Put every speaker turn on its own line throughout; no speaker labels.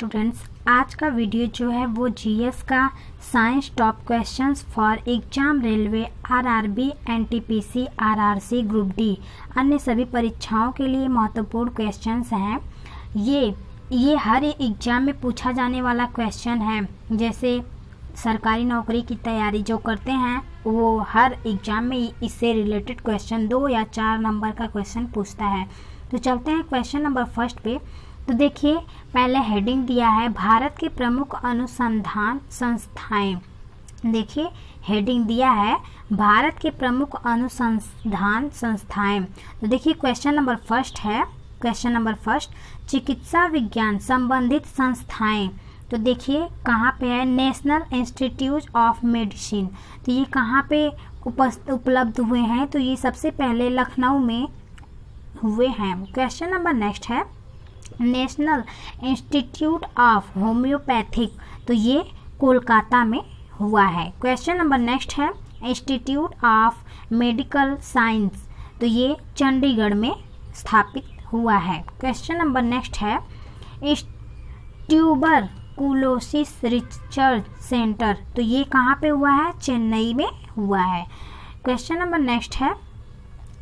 Students, आज का video जो है वो जीएस का science top questions for exam railway, RRB, NTPC, RRC, group D अन्य सभी परीक्षाओं के लिए महत्वपूर्ण क्वेश्चंस हैं। ये हर एग्जाम में पूछा जाने वाला क्वेश्चन है। जैसे सरकारी नौकरी की तैयारी जो करते हैं वो हर एग्जाम में इससे रिलेटेड क्वेश्चन 2 या 4 नंबर का क्वेश्चन पूछता है। तो चलते हैं क्वेश्चन नंबर फर्स्ट पे। तो देखिए, पहले हेडिंग दिया है भारत के प्रमुख अनुसंधान संस्थाएं। देखिए हेडिंग दिया है भारत के प्रमुख अनुसंधान संस्थाएं। तो देखिए क्वेश्चन नंबर फर्स्ट है, क्वेश्चन नंबर फर्स्ट, चिकित्सा विज्ञान संबंधित संस्थाएं। तो देखिए कहाँ पे है, नेशनल इंस्टीट्यूट ऑफ मेडिसिन। तो ये कहाँ पे उपलब्ध हुए हैं, तो ये सबसे पहले लखनऊ में हुए हैं। क्वेश्चन नंबर नेक्स्ट है, नेशनल इंस्टीट्यूट ऑफ होम्योपैथिक। तो ये कोलकाता में हुआ है। क्वेश्चन नंबर नेक्स्ट है, इंस्टीट्यूट ऑफ मेडिकल साइंस। तो ये चंडीगढ़ में स्थापित हुआ है। क्वेश्चन नंबर नेक्स्ट है, ट्यूबरकुलोसिस रिसर्च सेंटर। तो ये कहाँ पे हुआ है, चेन्नई में हुआ है। क्वेश्चन नंबर नेक्स्ट है,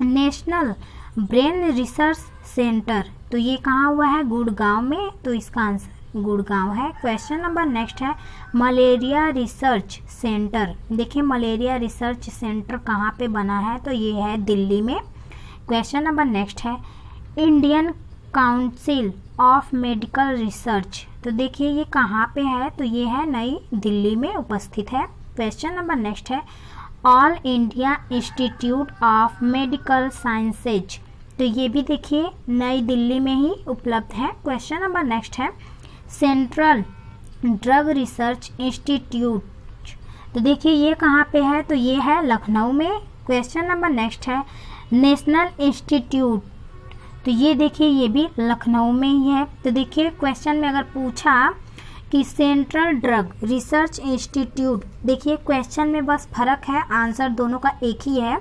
नेशनल ब्रेन रिसर्च सेंटर। तो ये कहाँ हुआ है, गुड़गांव में। तो इसका आंसर गुड़गांव है। क्वेश्चन नंबर नेक्स्ट है, मलेरिया रिसर्च सेंटर। देखिए मलेरिया रिसर्च सेंटर कहाँ पे बना है, तो ये है दिल्ली में। क्वेश्चन नंबर नेक्स्ट है, Indian council of medical research. तो देखिए ये कहाँ पे है, तो ये है नई दिल्ली में उपस्थित है। क्वेश्चन नंबर नेक्स्ट है, all India institute of medical sciences. तो ये भी देखिए नई दिल्ली में ही उपलब्ध है। क्वेश्चन नंबर नेक्स्ट है, सेंट्रल ड्रग रिसर्च इंस्टीट्यूट। तो देखिए ये कहाँ पे है, तो ये है लखनऊ में। क्वेश्चन नंबर नेक्स्ट है, नेशनल इंस्टीट्यूट। तो ये देखिए ये भी लखनऊ में ही है। तो देखिए क्वेश्चन में अगर पूछा कि सेंट्रल ड्रग रिसर्च इंस्टीट्यूट, देखिए क्वेश्चन में बस फर्क है, आंसर दोनों का एक ही है।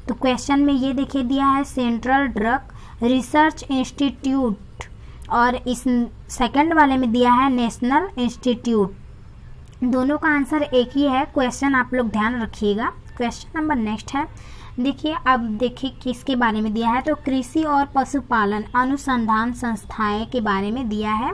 तो क्वेश्चन में ये देखिए दिया है सेंट्रल ड्रग रिसर्च इंस्टीट्यूट और इस सेकंड वाले में दिया है नेशनल इंस्टीट्यूट। दोनों का आंसर एक ही है। क्वेश्चन आप लोग ध्यान रखिएगा। क्वेश्चन नंबर नेक्स्ट है, देखिए अब देखिए किसके बारे में दिया है, तो कृषि और पशुपालन अनुसंधान संस्थाएं के बारे में दिया है।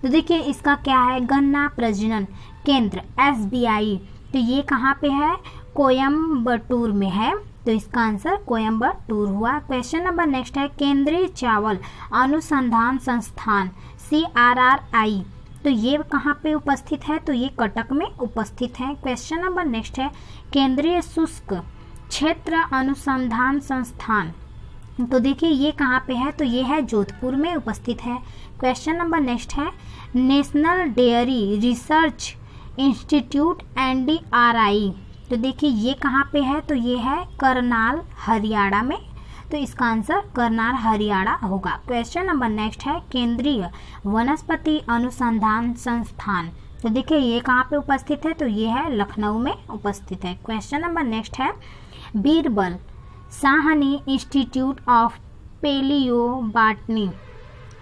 तो देखिए इसका क्या है, गन्ना प्रजनन केंद्र SBI। तो ये कहाँ पे है, कोयम्बटूर में है। तो इसका आंसर कोयम्बटूर हुआ। क्वेश्चन नंबर नेक्स्ट है, केंद्रीय चावल अनुसंधान संस्थान CRRI। तो ये कहाँ पे उपस्थित है, तो ये कटक में उपस्थित है। क्वेश्चन नंबर नेक्स्ट है, केंद्रीय शुष्क क्षेत्र अनुसंधान संस्थान। तो देखिए ये कहाँ पे है, तो ये है जोधपुर में उपस्थित है। क्वेश्चन नंबर नेक्स्ट है, national dairy research institute NDRI। तो देखिए ये कहाँ पे है, तो ये है करनाल हरियाणा में। तो इसका आंसर करनाल हरियाणा होगा। क्वेश्चन नंबर नेक्स्ट है, केंद्रीय वनस्पति अनुसंधान संस्थान। तो देखिए ये कहाँ पे उपस्थित है, तो ये है लखनऊ में उपस्थित है। क्वेश्चन नंबर नेक्स्ट है, Birbal Sahni institute of paleo botany.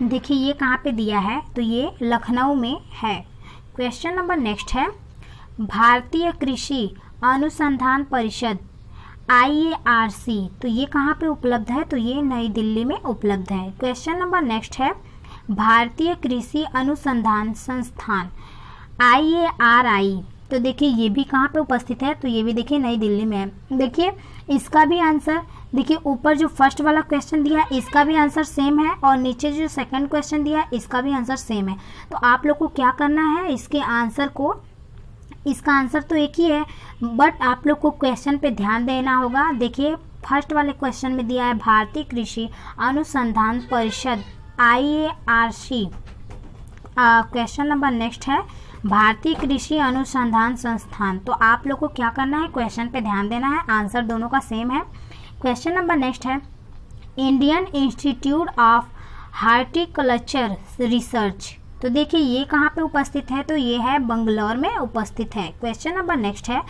देखिए ये कहाँ पे दिया है, तो ये लखनऊ में है। क्वेश्चन नंबर नेक्स्ट है, भारतीय कृषि अनुसंधान परिषद IARC। तो ये कहाँ पे उपलब्ध है, तो ये नई दिल्ली में उपलब्ध है। क्वेश्चन नंबर नेक्स्ट है, भारतीय कृषि अनुसंधान संस्थान IARI। तो देखिए ये भी कहाँ पे उपस्थित है, तो ये भी देखिए नई दिल्ली में है। देखिए इसका भी आंसर, देखिए ऊपर जो फर्स्ट वाला क्वेश्चन दिया है इसका भी आंसर सेम है और नीचे जो सेकंड क्वेश्चन दिया है इसका भी आंसर सेम है। तो आप लोग को क्या करना है, इसके आंसर को, इसका आंसर तो एक ही है बट आप लोग को क्वेश्चन पे ध्यान देना होगा। देखिए फर्स्ट वाले क्वेश्चन में दिया है भारतीय कृषि अनुसंधान परिषद IARC। क्वेश्चन नंबर नेक्स्ट है, भारतीय कृषि अनुसंधान संस्थान। तो आप लोग को क्या करना है, क्वेश्चन पे ध्यान देना है, आंसर दोनों का सेम है। क्वेश्चन नंबर नेक्स्ट है, Indian institute of horticulture research. तो देखिए ये कहाँ पे उपस्थित है, तो ये है बंगलौर में उपस्थित है। क्वेश्चन नंबर नेक्स्ट है,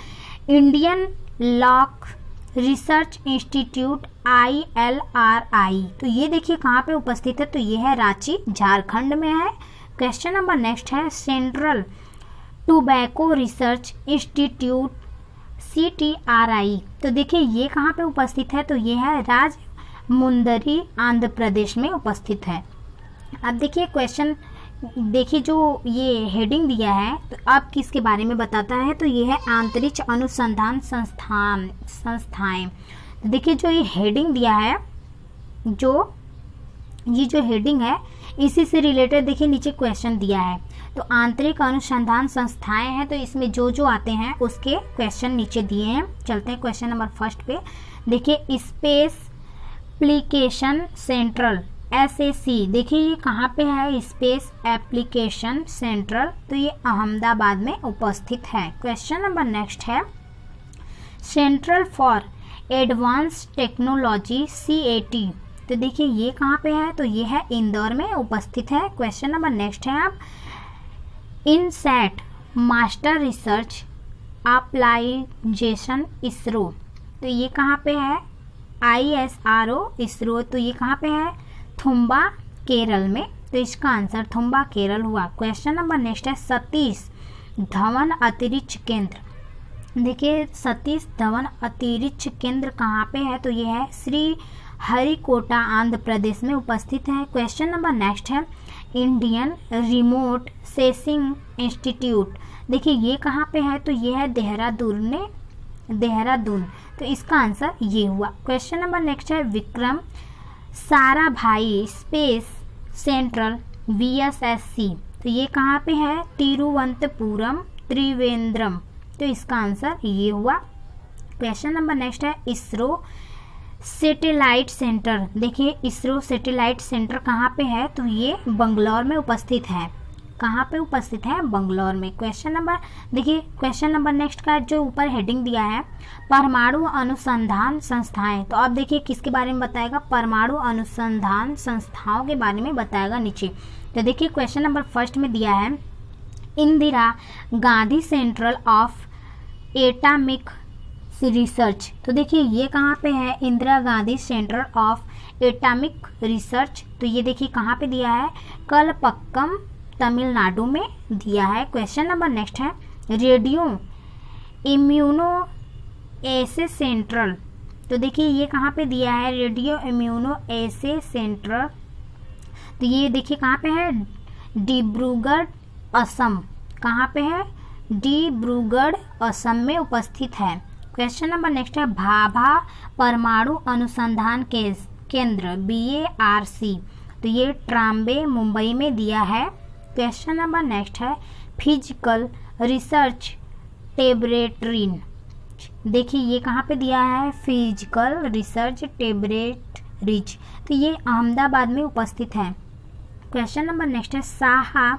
Indian lock research institute ILRI। तो ये देखिए कहाँ पे उपस्थित है, तो ये है रांची झारखंड में है। क्वेश्चन नंबर नेक्स्ट है central tobacco research institute CTRI। तो देखिए ये कहाँ पे उपस्थित है, तो ये है राजमुंदरी आंध्र प्रदेश में उपस्थित है। अब देखिए क्वेश्चन, देखिए जो ये हेडिंग दिया है तो अब किसके बारे में बताता है, तो ये है अंतरिक्ष अनुसंधान संस्थाएं। तो देखिए जो ये हेडिंग दिया है, ये जो हेडिंग है इसी से रिलेटेड देखिए नीचे क्वेश्चन दिया है। तो आंतरिक अनुसंधान संस्थाएं हैं, तो इसमें जो जो आते हैं उसके क्वेश्चन नीचे दिए हैं। चलते हैं क्वेश्चन नंबर फर्स्ट पे। देखिए स्पेस एप्लीकेशन सेंट्रल SAC, देखिए ये कहाँ पे है, स्पेस एप्लीकेशन सेंट्रल, तो ये अहमदाबाद में उपस्थित है। क्वेश्चन नंबर नेक्स्ट है central for advance technology CAT। तो देखिए ये कहाँ पे है, तो ये है इंदौर में उपस्थित है। क्वेश्चन नंबर नेक्स्ट है आप इनसैट मास्टर रिसर्च अप्लाइजेशन ISRO। तो ये कहाँ पे है, ISRO ISRO, तो ये कहाँ पे है, थुम्बा केरल में। तो इसका आंसर थुम्बा केरल हुआ। क्वेश्चन नंबर नेक्स्ट है सतीश धवन अंतरिक्ष केंद्र। देखिए सतीश धवन अंतरिक्ष केंद्र कहाँ पे है, तो ये है श्री हरिकोटा आंध्र प्रदेश में उपस्थित है। क्वेश्चन नंबर नेक्स्ट है इंडियन रिमोट सेंसिंग इंस्टीट्यूट। देखिए ये कहाँ पे है, तो ये है देहरादून, तो इसका आंसर ये हुआ। क्वेश्चन नंबर नेक्स्ट है Vikram Sarabhai space central VSSC। तो ये कहाँ पे है, तिरुवनंतपुरम त्रिवेंद्रम, तो इसका आंसर ये हुआ। क्वेश्चन नंबर नेक्स्ट है ISRO सैटेलाइट सेंटर। देखिए ISRO सैटेलाइट सेंटर कहाँ पे है, तो ये बंगलौर में उपस्थित है। कहाँ पे उपस्थित है, बंगलौर में। क्वेश्चन नंबर देखिए, क्वेश्चन नंबर नेक्स्ट का जो ऊपर हेडिंग दिया है परमाणु अनुसंधान संस्थाएं, तो अब देखिए किसके बारे में बताएगा, परमाणु अनुसंधान संस्थाओं के बारे में बताएगा नीचे। तो देखिए क्वेश्चन नंबर फर्स्ट में दिया है Indira Gandhi central of atomic research. तो देखिए ये कहाँ पे है, Indira Gandhi centre of atomic research, तो ये देखिए कहाँ पे दिया है, कलपक्कम तमिलनाडु में दिया है। क्वेश्चन नंबर नेक्स्ट है रेडियो इम्यूनो एसे सेंट्रल। तो देखिए ये कहाँ पे दिया है, रेडियो इम्यूनो एसे सेंट्रल, तो ये देखिए कहाँ पे है, डिब्रूगढ़ असम। कहाँ पे है, डिब्रूगढ़ असम में उपस्थित है। क्वेश्चन नंबर नेक्स्ट है भाभा परमाणु अनुसंधान केंद्र BARC, तो ये ट्राम्बे मुंबई में दिया है। क्वेश्चन नंबर नेक्स्ट है फिजिकल रिसर्च लैबोरेटरी। देखिए ये कहाँ पे दिया है, फिजिकल रिसर्च लैबोरेटरीज, तो ये अहमदाबाद में उपस्थित है। क्वेश्चन नंबर नेक्स्ट है Saha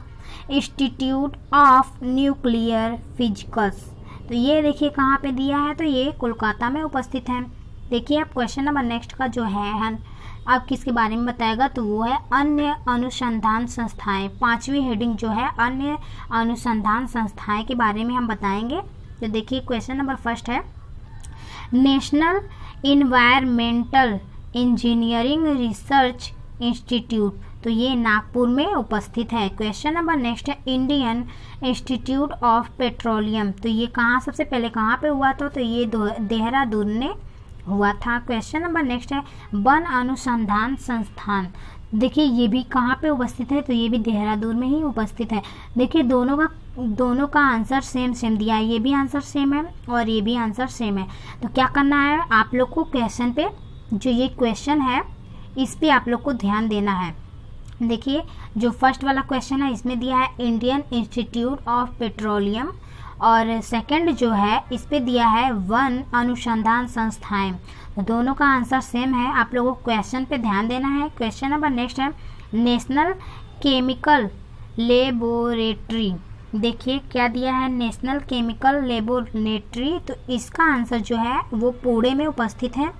institute of nuclear physics, तो ये देखिए कहाँ पे दिया है, तो ये कोलकाता में उपस्थित है। देखिए अब क्वेश्चन नंबर नेक्स्ट का जो है अब किसके बारे में बताएगा, तो वो है अन्य अनुसंधान संस्थाएं। पांचवी हेडिंग जो है अन्य अनुसंधान संस्थाएं के बारे में हम बताएंगे। तो देखिए क्वेश्चन नंबर फर्स्ट है national environmental engineering research institute, तो ये नागपुर में उपस्थित है। क्वेश्चन नंबर नेक्स्ट है इंडियन इंस्टीट्यूट ऑफ पेट्रोलियम, तो ये कहाँ सबसे पहले कहाँ पे हुआ था, तो ये देहरादून में हुआ था। क्वेश्चन नंबर नेक्स्ट है वन अनुसंधान संस्थान, देखिए ये भी कहाँ पे उपस्थित है, तो ये भी देहरादून में ही उपस्थित है। देखिए दोनों का आंसर सेम दिया है, ये भी आंसर सेम है और ये भी आंसर सेम है। तो क्या करना है आप लोग को, क्वेश्चन पे जो ये क्वेश्चन है इस पे आप लोग को ध्यान देना है। देखिए जो फर्स्ट वाला क्वेश्चन है इसमें दिया है इंडियन इंस्टीट्यूट ऑफ पेट्रोलियम, और सेकंड जो है इस पे दिया है वन अनुसंधान संस्थाएं, तो दोनों का आंसर सेम है। आप लोगों को क्वेश्चन पे ध्यान देना है। क्वेश्चन नंबर नेक्स्ट है नेशनल केमिकल लेबोरेटरी, देखिए क्या दिया है, नेशनल केमिकल लेबोरेटरी, तो इसका आंसर जो है वो पुणे में उपस्थित है।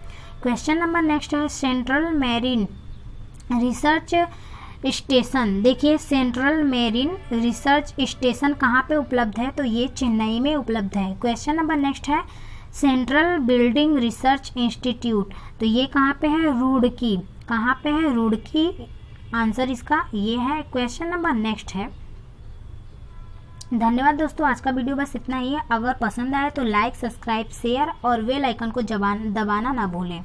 क्वेश्चन नंबर नेक्स्ट है सेंट्रल मैरीन रिसर्च स्टेशन, देखिए सेंट्रल मैरीन रिसर्च स्टेशन कहाँ पे उपलब्ध है, तो ये चेन्नई में उपलब्ध है। क्वेश्चन नंबर नेक्स्ट है सेंट्रल बिल्डिंग रिसर्च इंस्टीट्यूट, तो ये कहाँ पे है, रुड़की, कहाँ पे है, रुड़की आंसर इसका ये है। क्वेश्चन नंबर नेक्स्ट है। धन्यवाद दोस्तों, आज का वीडियो बस इतना ही है। अगर पसंद आए तो लाइक, सब्सक्राइब, शेयर और बेल आइकन को दबाना ना भूलें।